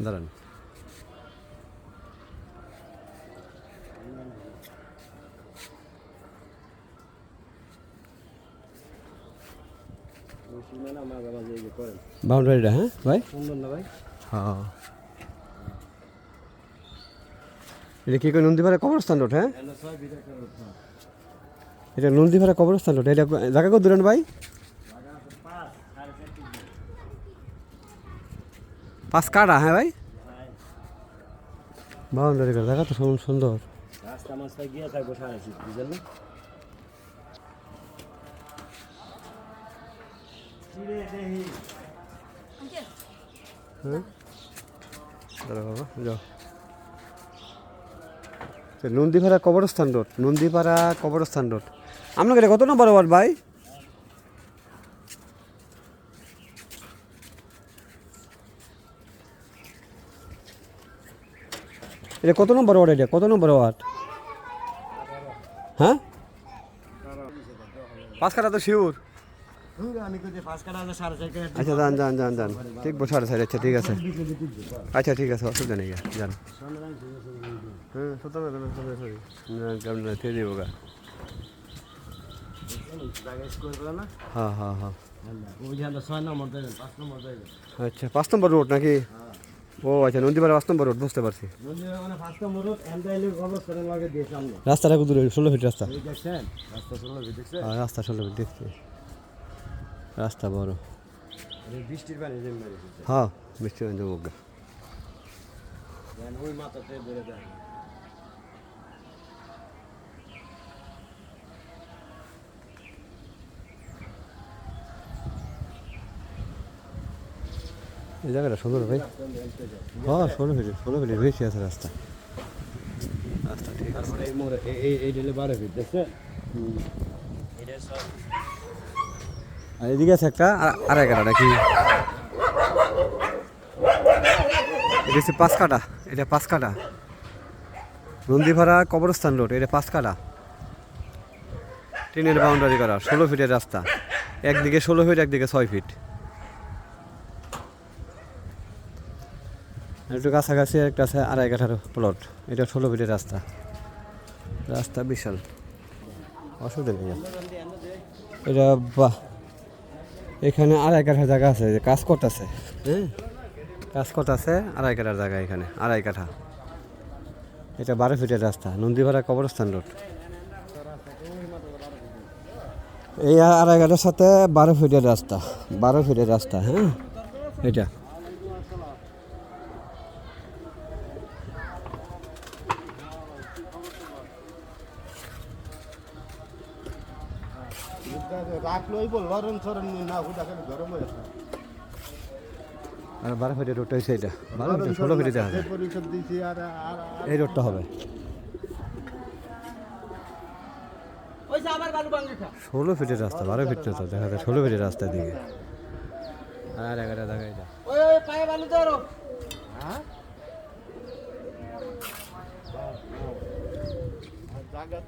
দাঁড়ান। বাউন্ডারিটা হ্যাঁ ভাই, সুন্দর না ভাই? হ্যাঁ এটা কি নন্দীপাড়া কবরস্থান রোড? হ্যাঁ এটা নন্দীপাড়া কবরস্থান রোড। এটা জায়গা কত দূরেন ভাই? 5 কাটা। হ্যাঁ ভাই, বাউন্ডারি করা জায়গা তো সুন্দর। রাস্তা মাস্তায় গিয়ে থাকবো সারা শীত, বুঝলেন না? হ্যাঁ দাঁড়া বাবা, যাও। নন্দীপাড়া কবরস্থান রোড, নন্দীপাড়া কবরস্থান রোড। আপনাকে এটা কত নম্বর ওয়ার্ড ভাই? এটা কত নম্বর ওয়ার্ড? এটা কত নম্বর ওয়ার্ড? হ্যাঁ 5 কাটা তো শিওর। আচ্ছা যান যান যান যান, ঠিক 4.5। আচ্ছা ঠিক আছে, আচ্ছা ঠিক আছে, অসুবিধা নেই, যান। হ্যাঁ সত্যি দেবো গা। হ্যাঁ হ্যাঁ হ্যাঁ আচ্ছা 5 নম্বর রোড নাকি? ও আচ্ছা নন্দীপাড়া 5 নম্বর রোড, বুঝতে পারছি। রাস্তাটা কত দূরে? 16 ফিট রাস্তা। হ্যাঁ রাস্তা 16 ফিট দেখছি, রাস্তা বড়। বৃষ্টির পানি হ্যাঁ বৃষ্টি পানি যাবো গা। ওই মাথাতে বেড়ে যায়। এই জায়গাটা সুন্দর ভাই। হ্যাঁ 16 ফিটের বেশি আছে রাস্তা। রাস্তা ঠিক আছে। এই ডেলে 12 ফিট দেখছে। আর এদিকে আছে একটা আড়াই কাটা নাকি? এটা হচ্ছে 5 কাটা। এটা 5 কাটা নন্দীপাড়া কবরস্থান রোড। এটা 5 কাটা ট্রেনের বাউন্ডারি করা, 16 ফিটের রাস্তা। একদিকে 16 ফিট, একদিকে 6 ফিট। একটু কাছাকাছি একটা আছে আড়াই কাঠার প্লট। এটা 16 ফিটের রাস্তা। রাস্তা বিশাল, অসুবিধা নেই। এটা বাহ, এখানে আড়াই কাঠা জায়গা আছে, যে কাজ করতেছে। হ্যাঁ কাজ করতেছে আড়াই কাঠার জায়গা, এখানে আড়াই কাঠা। এটা 12 ফিটের রাস্তা, নন্দীপাড়া কবরস্থান রোড। এই আড়াই কাঠার সাথে 12 ফিটের রাস্তা, 12 ফিটের রাস্তা। হ্যাঁ এটা রাখলোই বল লরন সরন না হুদা করে গরম হয়ে আছে। আর 12 ফিটের রোডটা হচ্ছে এটা। 12 ফিট 16 ফিটে দেখা যায়। পরিষদ দিছি আর এই রোডটা হবে ওই যে আবার বালু বাঙ্গিটা 16 ফিটের রাস্তা। 12 ফিট না তো দেখা যায় 16 ফিটের রাস্তা দিকে। আর এগারো জায়গায় এটা। ওই পায়ে বালু ধরো। হ্যাঁ জায়গা